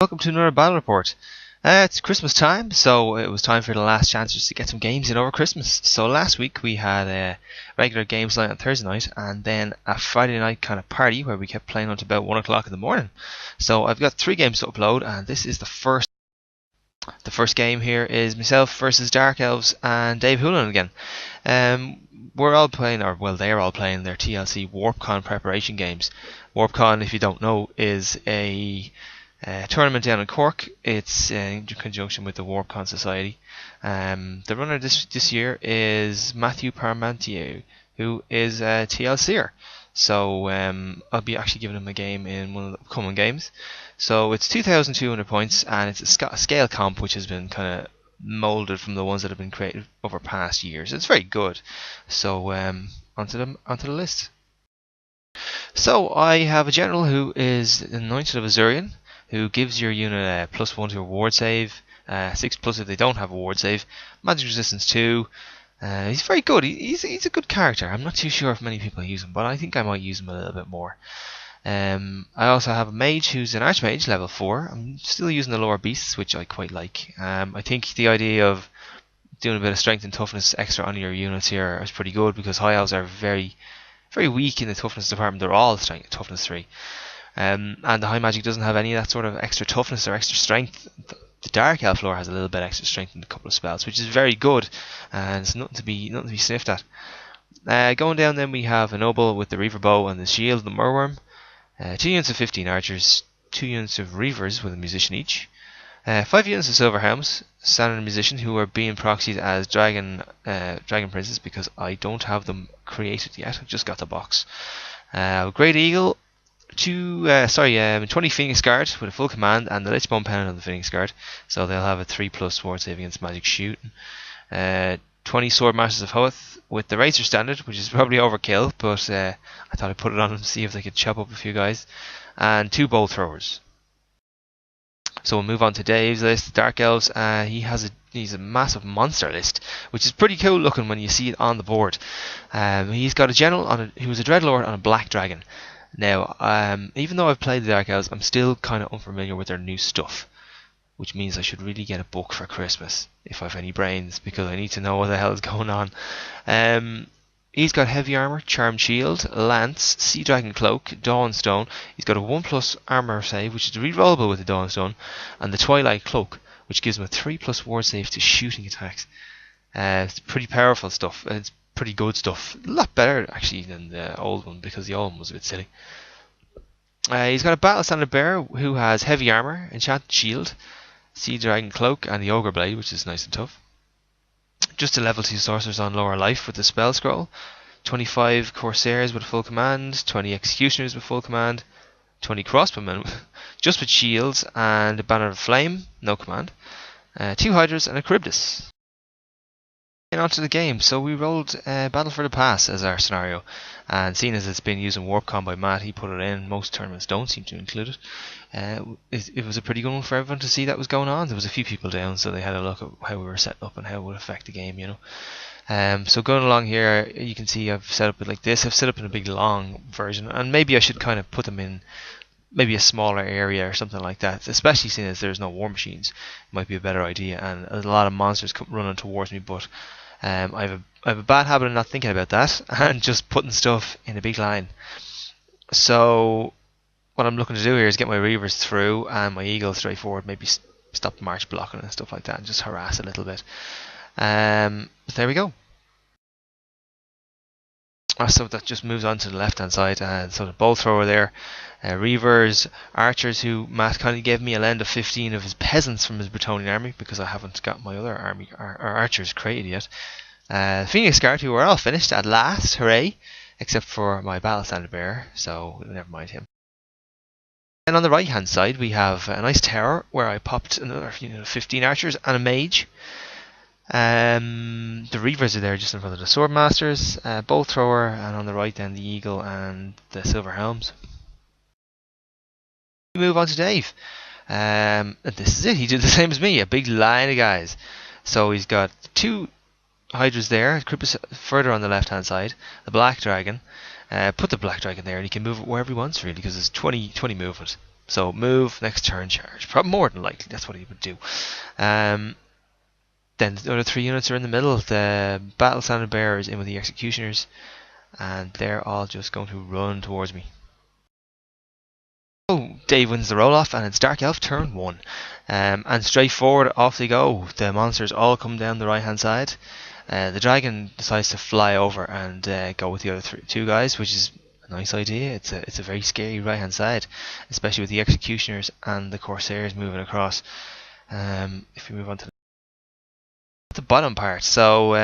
Welcome to another battle report. It's Christmas time, so it was time for the last chance just to get some games in over Christmas. So last week we had a regular games night on Thursday night, and then a Friday night kind of party where we kept playing until about 1 o'clock in the morning. So I've got 3 games to upload, and this is the first. The first game here is myself versus Dark Elves and Dave Hoolan again. We're all playing, or well, they're all playing their TLC WarpCon preparation games. WarpCon, if you don't know, is a tournament down in Cork. It's in conjunction with the WarpCon Society. The runner this year is Matthew Parmentier, who is a TLCer. So I'll be actually giving him a game in one of the upcoming games. So it's 2,200 points, and it's a scale comp which has been kind of molded from the ones that have been created over past years. It's very good. So onto the list. So I have a general who is anointed of Azurian, who gives your unit a +1 to a ward save, 6+ if they don't have a ward save, magic resistance 2. He's very good. He's a good character. I'm not too sure if many people use him, but I think I might use him a little bit more. I also have a mage who's an archmage, level 4. I'm still using the lower beasts, which I quite like. I think the idea of doing a bit of strength and toughness extra on your units here is pretty good, because high elves are very, very weak in the toughness department. They're all toughness 3. And the high magic doesn't have any of that sort of extra toughness or extra strength. The Dark Elf lore has a little bit extra strength in a couple of spells, which is very good, and it's nothing to be sniffed at. Going down, then we have a noble with the Reaver bow and the shield, the Murworm. 2 units of 15 archers, 2 units of reavers with a musician each. 5 units of silver helms, standard musician, who are being proxied as dragon princes because I don't have them created yet. I've just got the box. Great eagle. 20 Phoenix Guard with a full command, and the Lichbone Pennant on the Phoenix Guard, so they'll have a 3+ ward save against magic shooting. 20 Sword Masters of Hoeth with the Racer Standard, which is probably overkill, but I thought I'd put it on them to see if they could chop up a few guys, and 2 Bow Throwers. So we'll move on to Dave's list. Dark Elves, he's a massive monster list, which is pretty cool looking when you see it on the board. He's got a general who was a Dreadlord on a black dragon. Now, even though I've played the Dark Elves, I'm still kind of unfamiliar with their new stuff, which means I should really get a book for Christmas, if I have any brains, because I need to know what the hell is going on. He's got heavy armor, charmed shield, lance, sea dragon cloak, dawnstone. He's got a 1+ armor save, which is rerollable with the dawnstone, and the twilight cloak, which gives him a 3+ ward save to shooting attacks. It's pretty powerful stuff. It's pretty good stuff. A lot better actually than the old one, because the old one was a bit silly. He's got a battle standard bearer who has heavy armor, enchanted shield, sea dragon cloak, and the ogre blade, which is nice and tough. Just a level 2 sorcerers on lower life with the spell scroll. 25 corsairs with full command, 20 executioners with full command, 20 crossbowmen just with shields, and a banner of flame, no command. 2 hydras and a charybdis. And onto the game. So we rolled Battle for the Pass as our scenario, and seeing as it's been using WarpCon by Matt, he put it in. Most tournaments don't seem to include it. It was a pretty good one for everyone to see that was going on. There was a few people down, so they had a look at how we were set up and how it would affect the game, you know. So going along here, you can see I've set up it like this. I've set up in a big long version, and maybe I should kind of put them in maybe a smaller area or something like that, especially seeing as there's no war machines. It might be a better idea, and a lot of monsters come running towards me, but I have a bad habit of not thinking about that and just putting stuff in a big line. So what I'm looking to do here is get my reavers through and my eagle straight forward, maybe stop march blocking and stuff like that, and just harass a little bit. But there we go. So that just moves on to the left hand side, and so the bow thrower there, reavers, archers, who Matt kind of gave me a lend of 15 of his peasants from his Bretonnian army, because I haven't got my other army or archers created yet. Phoenix Guard, who are all finished at last, hooray, except for my battle standard bearer, so never mind him. And on the right hand side we have a nice tower where I popped another 15 archers and a mage. The reavers are there just in front of the sword masters, bow thrower, and on the right then the eagle and the silver helms. We move on to Dave. And this is it. He did the same as me, a big line of guys. So he's got 2 hydras there, Charybdis further on the left hand side, the black dragon. Put the black dragon there, and he can move it wherever he wants really, because there's 20 movement. So move, next turn charge. Probably more than likely, that's what he would do. Then the other 3 units are in the middle. The Battle Standard Bearers in with the Executioners, and they're all just going to run towards me. So Dave wins the roll off, and it's Dark Elf turn 1. And straight forward, off they go. The monsters all come down the right hand side. The dragon decides to fly over and go with the other 2 guys, which is a nice idea. It's a very scary right hand side, especially with the Executioners and the Corsairs moving across. If we move on to the bottom part, so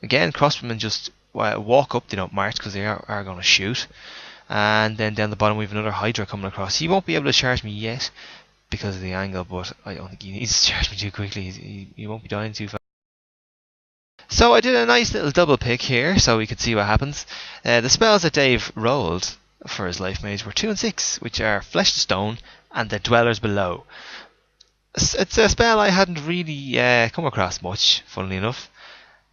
again, crossbowmen just walk up. They don't march because they are going to shoot. And then down the bottom we have another Hydra coming across. He won't be able to charge me yet because of the angle, but I don't think he needs to charge me too quickly. He won't be dying too fast. So I did a nice little double pick here so we could see what happens. The spells that Dave rolled for his life mage were 2 and 6, which are Flesh to Stone and the Dwellers Below. It's a spell I hadn't really come across much, funnily enough.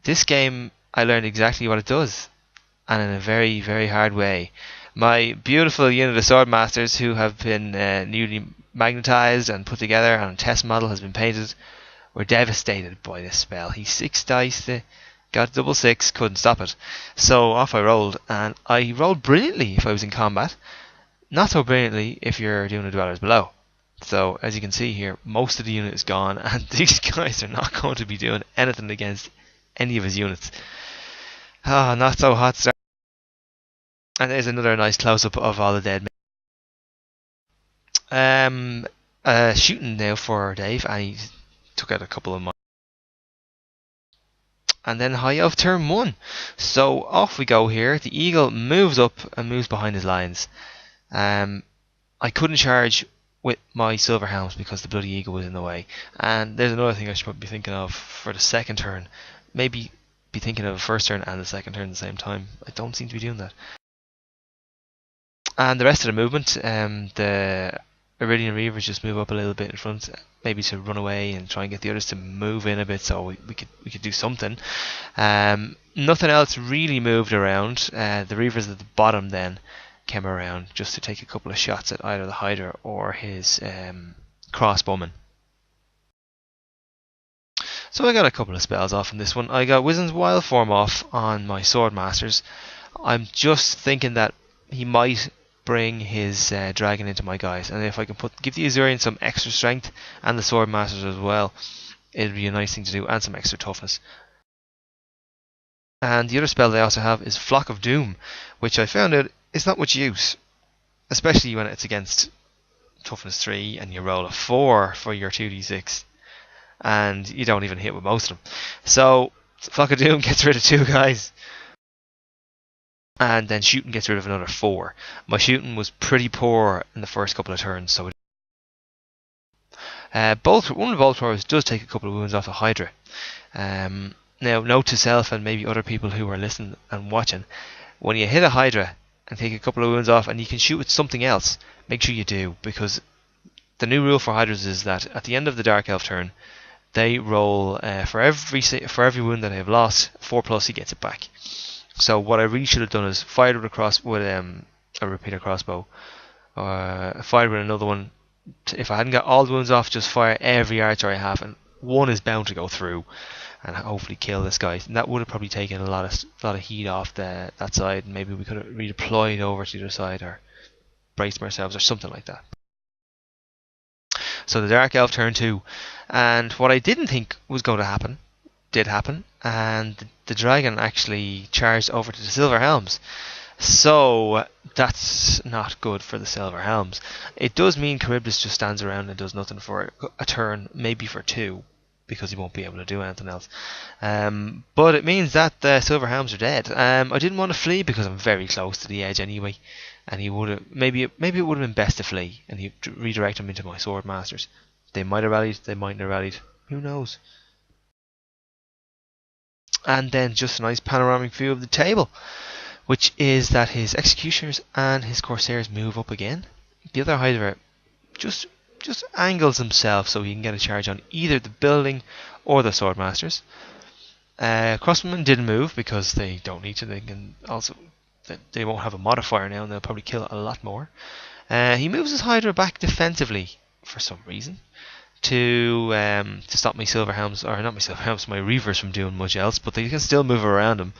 This game I learned exactly what it does, and in a very, very hard way. My beautiful unit of Swordmasters, who have been newly magnetized and put together, and a test model has been painted, were devastated by this spell. He 6 dice, got double 6, couldn't stop it. So off I rolled, and I rolled brilliantly if I was in combat. Not so brilliantly if you're doing the Dwellers Below. So as you can see here, most of the unit is gone, and these guys are not going to be doing anything against any of his units. Not so hot start. And there's another nice close-up of all the dead men. Shooting now for Dave, and he took out a couple of mine. And then High Elf turn 1. So off we go here. The Eagle moves up and moves behind his lines. I couldn't charge with my Silver Helms because the bloody Eagle was in the way. And there's another thing I should probably be thinking of for the second turn. Maybe be thinking of the first turn and the second turn at the same time. I don't seem to be doing that. And the rest of the movement, the Iridian Reavers just move up a little bit in front, maybe to run away and try and get the others to move in a bit, so we could do something. Nothing else really moved around. The Reavers at the bottom then came around just to take a couple of shots at either the Hydra or his crossbowman. So I got a couple of spells off in this one. I got Wisdom's Wild Form off on my Swordmasters. I'm just thinking that he might bring his dragon into my guys, and if I can give the Azurian some extra strength and the Swordmasters as well, it'd be a nice thing to do, and some extra toughness. And the other spell they also have is Flock of Doom, which I found out is not much use, especially when it's against toughness 3 and you roll a 4 for your 2d6 and you don't even hit with most of them. So Flock of Doom gets rid of 2 guys, and then shooting gets rid of another 4. My shooting was pretty poor in the first couple of turns, so one of the bolt throwers does take a couple of wounds off a Hydra. Now, note to self and maybe other people who are listening and watching, when you hit a Hydra and take a couple of wounds off and you can shoot with something else, make sure you do, because the new rule for Hydras is that at the end of the Dark Elf turn, they roll for every wound that they have lost, 4+, he gets it back. So what I really should have done is fired with a repeater crossbow, fired with another one. If I hadn't got all the wounds off, just fire every archer I have, and one is bound to go through and hopefully kill this guy. And that would have probably taken a lot of heat off that side, and maybe we could have redeployed over to the other side or braced ourselves or something like that. So the Dark Elf turn 2, and what I didn't think was going to happen did happen, and the dragon actually charged over to the Silver Helms. So that's not good for the Silver Helms. It does mean Charybdis just stands around and does nothing for a turn, maybe for 2, because he won't be able to do anything else. But it means that the Silver Helms are dead. I didn't want to flee because I'm very close to the edge anyway, and he would have maybe it would have been best to flee and he redirect him into my Swordmasters. They might have rallied, they mightn't have rallied. Who knows? And then just a nice panoramic view of the table, which is that his Executioners and his Corsairs move up again. The other Hydra just angles himself so he can get a charge on either the building or the Swordmasters. Crossbowmen didn't move because they don't need to. They can also, they won't have a modifier now, and they'll probably kill a lot more. He moves his Hydra back defensively for some reason to stop my silver helms, or not my silver helms, my reavers from doing much else, but they can still move around him.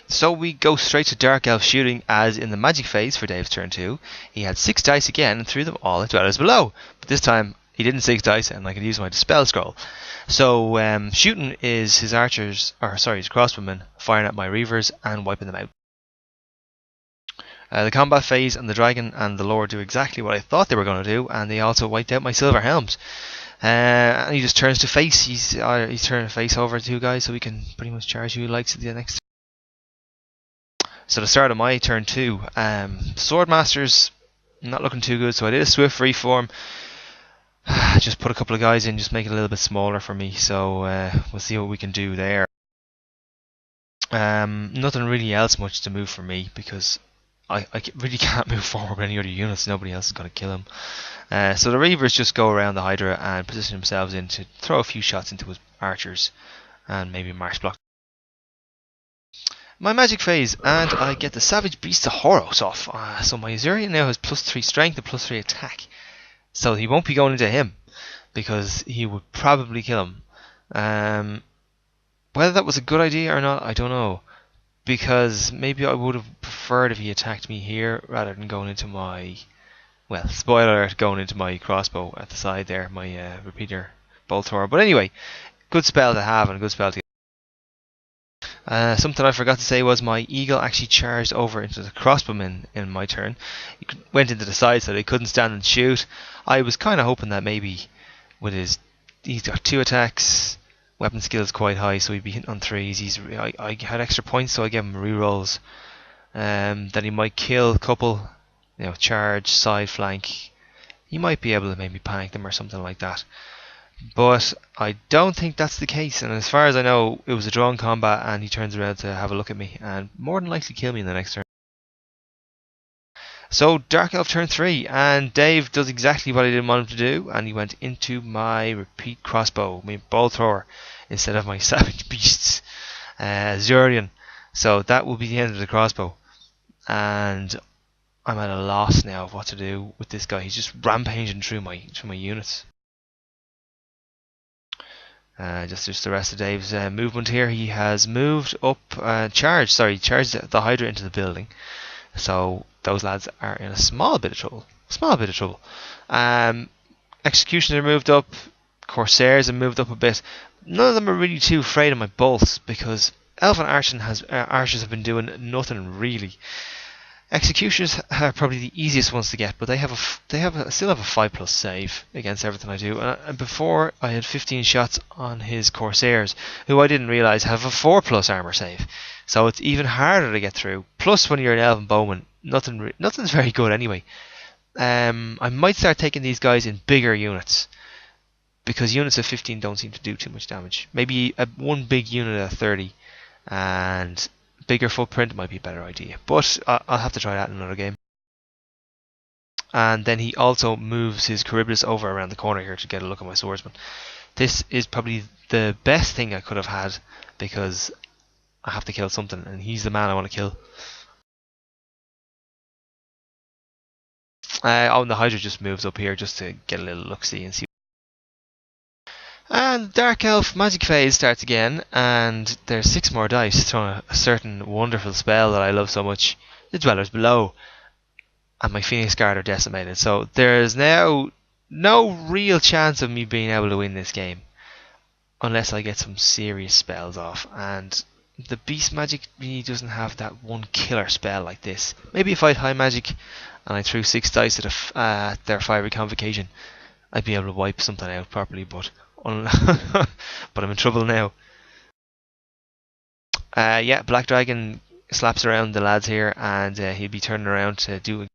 So we go straight to Dark Elf shooting, as in the magic phase for Dave's turn 2. He had 6 dice again and threw them all at Dwellers Below. But this time he didn't 6 dice and I could use my Dispel Scroll. So shooting is his archers, or sorry, his crossbowmen firing at my reavers and wiping them out. The combat phase and the dragon and the lord do exactly what I thought they were going to do, and they also wiped out my silver helms. And he just turns to face. He's turning to face over 2 guys, so he can pretty much charge who he likes at the next. So the start of my turn 2, Swordmasters not looking too good, so I did a swift reform. Just put a couple of guys in, just make it a little bit smaller for me, so we'll see what we can do there. Nothing really else much to move for me, because I really can't move forward with any other units. Nobody else is going to kill him. So the Reavers just go around the Hydra and position themselves in to throw a few shots into his archers and maybe march block. My magic phase, and I get the Savage Beast of Horus off. So my Azurian now has +3 strength and +3 attack. So he won't be going into him, because he would probably kill him. Whether that was a good idea or not, I don't know. Because maybe I would have preferred if he attacked me here rather than going into my... Well, spoiler alert, going into my crossbow at the side there, my repeater bolt thrower. But anyway, good spell to have and a good spell to get. Something I forgot to say was my eagle actually charged over into the crossbowmen in my turn. He went into the side so they couldn't stand and shoot. I was kind of hoping that maybe with he's got 2 attacks, weapon skill is quite high, so he'd be hitting on 3s. I had extra points, so I gave him rerolls. Then he might kill a couple, charge, side flank. He might be able to maybe panic them or something like that. But I don't think that's the case, and as far as I know, it was a drawn combat and he turns around to have a look at me and more than likely kill me in the next turn. So Dark Elf turn 3, and Dave does exactly what I didn't want him to do, and he went into my repeat crossbow, my bolt thrower, instead of my Savage Beasts Azurian. So that will be the end of the crossbow, and I'm at a loss now of what to do with this guy. He's just rampaging through my units. Just the rest of Dave's movement here. He has moved up, charged the Hydra into the building. So those lads are in a small bit of trouble. Executioner moved up, Corsairs have moved up a bit. None of them are really too afraid of my bolts, because Elven archers have been doing nothing really. Executioners are probably the easiest ones to get, but they still have a 5+ save against everything I do. And before I had 15 shots on his Corsairs, who I didn't realise have a 4+ armor save. So it's even harder to get through. Plus, when you're an Elven bowman, nothing's very good anyway. I might start taking these guys in bigger units, because units of 15 don't seem to do too much damage. Maybe one big unit of 30, and bigger footprint might be a better idea, but I'll have to try that in another game. And then he also moves his Charybdis over around the corner here to get a look at my swordsman. This is probably the best thing I could have had, because I have to kill something, and he's the man I want to kill. And the Hydra just moves up here just to get a little look-see and see. And Dark Elf magic phase starts again, and there's 6 more dice throwing a certain wonderful spell that I love so much, the Dwellers Below. And my Phoenix Guard are decimated, so there's now no real chance of me being able to win this game, unless I get some serious spells off. And the Beast Magic really doesn't have that one killer spell like this. Maybe if I had High Magic and I threw 6 dice at their Fiery Convocation, I'd be able to wipe something out properly, but I'm in trouble now. Yeah, Black Dragon slaps around the lads here, and he'll be turning around to do.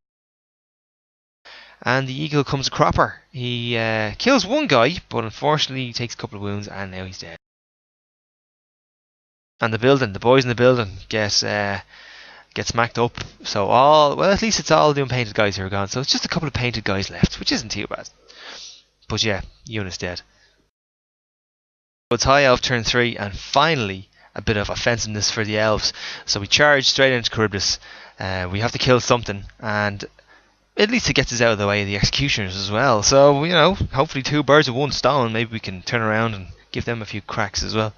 And the eagle comes a cropper. He kills one guy, but unfortunately he takes a couple of wounds, and now he's dead. And the boys in the building get smacked up. So at least it's all the unpainted guys who are gone. So it's just a couple of painted guys left, which isn't too bad. But yeah, unit's dead. So it's High Elf turn 3, and finally a bit of offensiveness for the elves. So we charge straight into Charybdis. We have to kill something, and at least it gets us out of the way of the executioners as well. So, you know, hopefully 2 birds with 1 stone. Maybe we can turn around and give them a few cracks as well.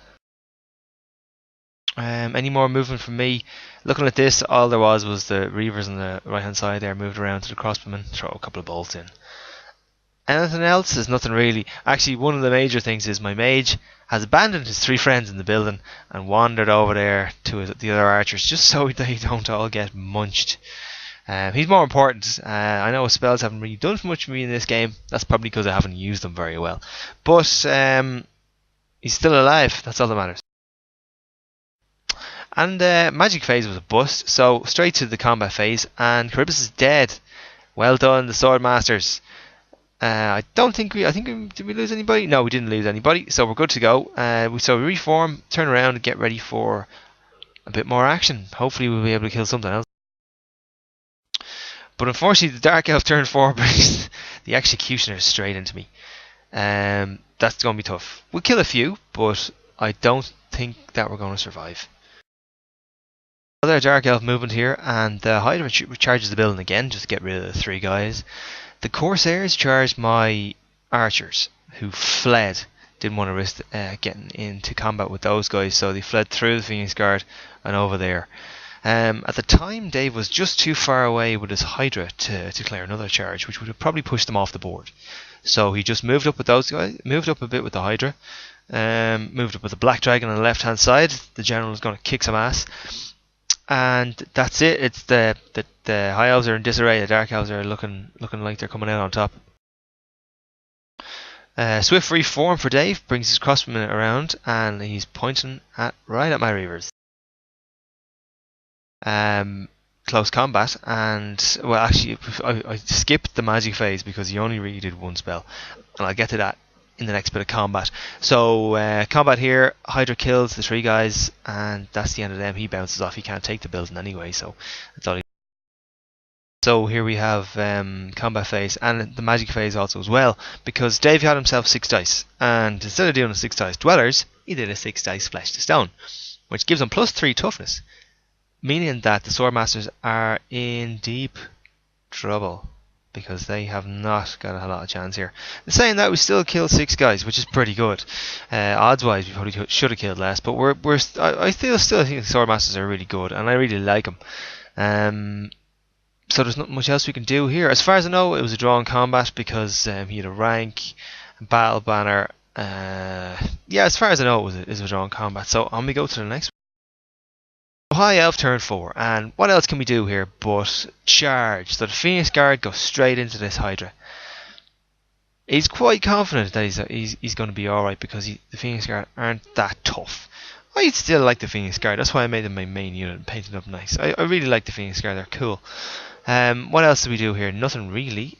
Any more movement from me? Looking at this, all there was the reavers on the right hand side there moved around to the crossbowmen, throw a couple of bolts in. Anything else? There's nothing really. Actually, one of the major things is my mage has abandoned his 3 friends in the building and wandered over there to the other archers just so they don't all get munched. He's more important. I know his spells haven't really done much for me in this game. That's probably because I haven't used them very well. But he's still alive. That's all that matters. And magic phase was a bust, so straight to the combat phase, and Charybdis is dead. Well done, the sword masters. I think did we lose anybody? No, we didn't lose anybody, so we're good to go. So we reform, turn around, and get ready for a bit more action. Hopefully we'll be able to kill something else. But unfortunately, the Dark Elf turn 4 brings the executioners straight into me. That's going to be tough. We'll kill a few, but I don't think that we're going to survive. Another Dark Elf movement here, and the Hydra charges the building again just to get rid of the 3 guys. The Corsairs charged my archers, who fled. Didn't want to risk getting into combat with those guys, so they fled through the Phoenix Guard and over there. At the time, Dave was just too far away with his Hydra to declare another charge, which would have probably pushed them off the board. So he just moved up with those guys, moved up a bit with the Hydra, moved up with the Black Dragon on the left hand side. The general is going to kick some ass. And that's it. It's the High Elves are in disarray. The Dark Elves are looking like they're coming out on top. Swift reform for Dave brings his crossbowmen around, and he's pointing right at my reavers. Close combat, and well, actually, I skipped the magic phase because he only really did 1 spell, and I'll get to that in the next bit of combat. So combat here, Hydra kills the 3 guys, and that's the end of them. He bounces off. He can't take the building anyway, so that's all he. So here we have combat phase and the magic phase also as well, because Dave had himself 6 dice, and instead of doing a 6 dice dwellers, he did a 6 dice flesh to stone, which gives him +3 toughness, meaning that the swordmasters are in deep trouble, because they have not got a lot of chance here. In saying that, we still killed 6 guys, which is pretty good. Odds wise, we probably should have killed less, but I still think the swordmasters are really good, and I really like them. So there's not much else we can do here. As far as I know, it was a drawn combat because he had a rank, battle banner. Yeah, as far as I know, it was a drawn combat. So on we go to the next one. High Elf turn 4, and what else can we do here but charge? So the Phoenix Guard goes straight into this Hydra. He's quite confident that he's going to be alright because the Phoenix Guard aren't that tough. I still like the Phoenix Guard, that's why I made them my main unit and painted up nice. I really like the Phoenix Guard, they're cool. What else do we do here? Nothing really.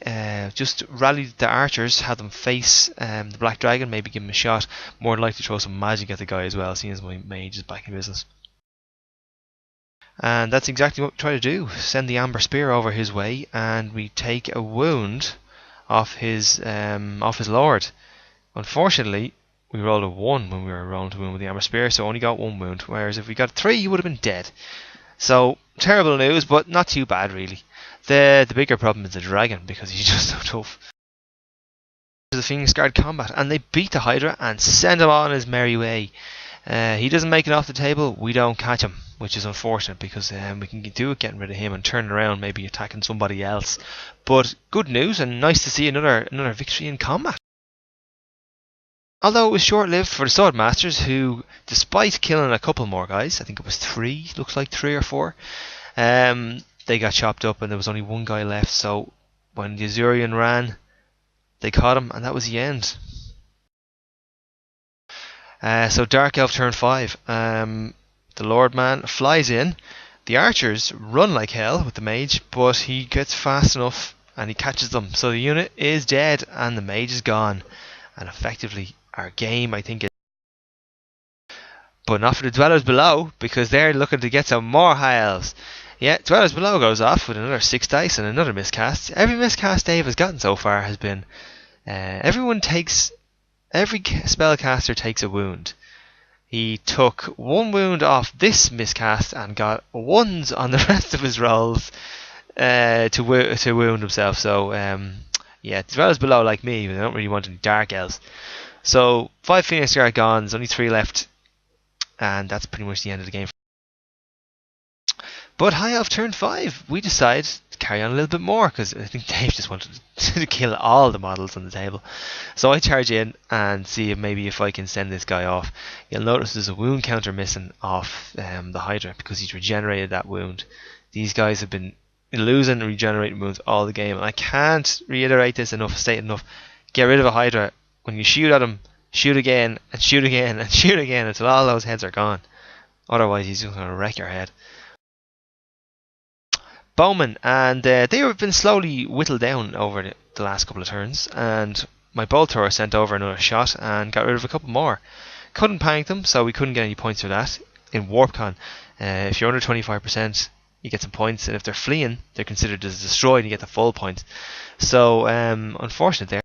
Just rallied the archers, had them face the Black Dragon, maybe give him a shot. More than likely to throw some magic at the guy as well, seeing as my mage is back in business. And that's exactly what we try to do. Send the Amber Spear over his way, and we take a wound off his lord. Unfortunately, we rolled a 1 when we were rolling to wound with the Amber Spear, so only got 1 wound, whereas if we got 3, he would have been dead. So, terrible news, but not too bad really. The bigger problem is the dragon, because he's just so tough. The Phoenix Guard combat, and they beat the Hydra and send him on his merry way. He doesn't make it off the table, we don't catch him, which is unfortunate, because we can do it getting rid of him and turn around, maybe attacking somebody else. But good news, and nice to see another victory in combat. Although it was short-lived for the Swordmasters, who, despite killing a couple more guys, I think it was 3, looks like 3 or 4, they got chopped up and there was only 1 guy left, so when the Azurian ran, they caught him, and that was the end. So Dark Elf turn 5. The Lordman flies in. The archers run like hell with the mage, but he gets fast enough and he catches them. So the unit is dead and the mage is gone. And effectively, our game, I think, is. But not for the Dwellers Below, because they're looking to get some more High Elves. Yeah, Dwellers Below goes off with another 6 dice and another miscast. Every miscast Dave has gotten so far has been. Every spellcaster takes a wound. He took 1 wound off this miscast and got 1s on the rest of his rolls to wound himself. So yeah, as well as below like me, they don't really want any Dark Elves. So 5 Phoenix Guard gone, there's only 3 left, and that's pretty much the end of the game. But high elf turn 5, we decide to carry on a little bit more because I think Dave just wanted to kill all the models on the table. So I charge in and see if I can send this guy off. You'll notice there's a wound counter missing off the Hydra because he's regenerated that wound. These guys have been losing and regenerating wounds all the game, and I can't reiterate this enough, state enough. Get rid of a Hydra. When you shoot at him, shoot again and shoot again and shoot again until all those heads are gone. Otherwise he's just going to wreck your head. Bowman, and they have been slowly whittled down over the last couple of turns, and my Boltor sent over another shot and got rid of a couple more. Couldn't panic them, so we couldn't get any points for that. In WarpCon, if you're under 25%, you get some points, and if they're fleeing, they're considered as destroyed and you get the full points. So, unfortunate there.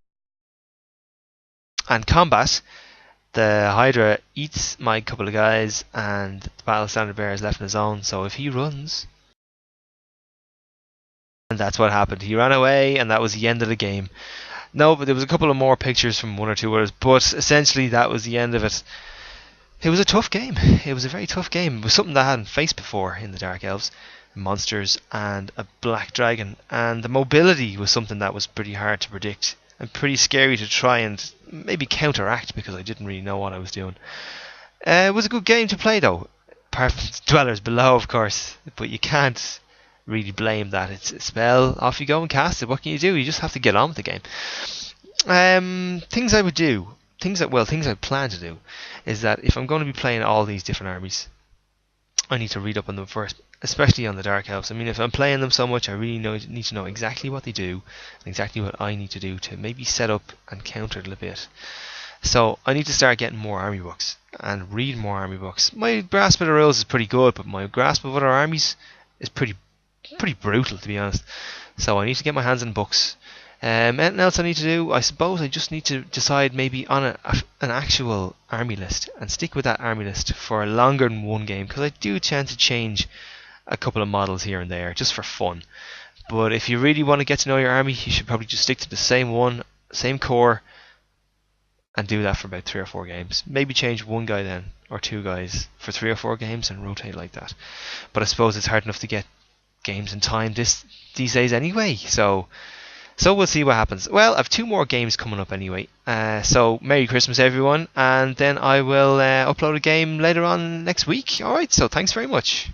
And combat, the Hydra eats my couple of guys, and the Battle Standard Bearer is left on his own, so if he runs... And that's what happened. He ran away, and that was the end of the game. No, but there was a couple of more pictures from 1 or 2 others, but essentially that was the end of it. It was a tough game. It was a very tough game. It was something that I hadn't faced before in the Dark Elves. Monsters and a black dragon. And the mobility was something that was pretty hard to predict. And pretty scary to try and maybe counteract because I didn't really know what I was doing. It was a good game to play though. Apart from the Dwellers below, of course. But you can't really blame that. It's a spell, off you go and cast it. What can you do? You just have to get on with the game. Things I would do, things I plan to do, is that if I'm going to be playing all these different armies, I need to read up on them first, especially on the Dark Elves. I mean, if I'm playing them so much, I really need to know exactly what they do, and exactly what I need to do to maybe set up and counter it a little bit. So I need to start getting more army books and read more army books. My grasp of the rules is pretty good, but my grasp of other armies is pretty brutal, to be honest. So I need to get my hands on books. Anything else I need to do? I suppose I just need to decide maybe on an actual army list and stick with that army list for a longer than one game, because I do tend to change a couple of models here and there just for fun. But if you really want to get to know your army, you should probably just stick to the same one, same core, and do that for about 3 or 4 games. Maybe change one guy then, or 2 guys for 3 or 4 games and rotate like that. But I suppose it's hard enough to get games in time these days anyway, so we'll see what happens. Well, I've 2 more games coming up anyway, so Merry Christmas everyone, and then I will upload a game later on next week. Alright, so thanks very much.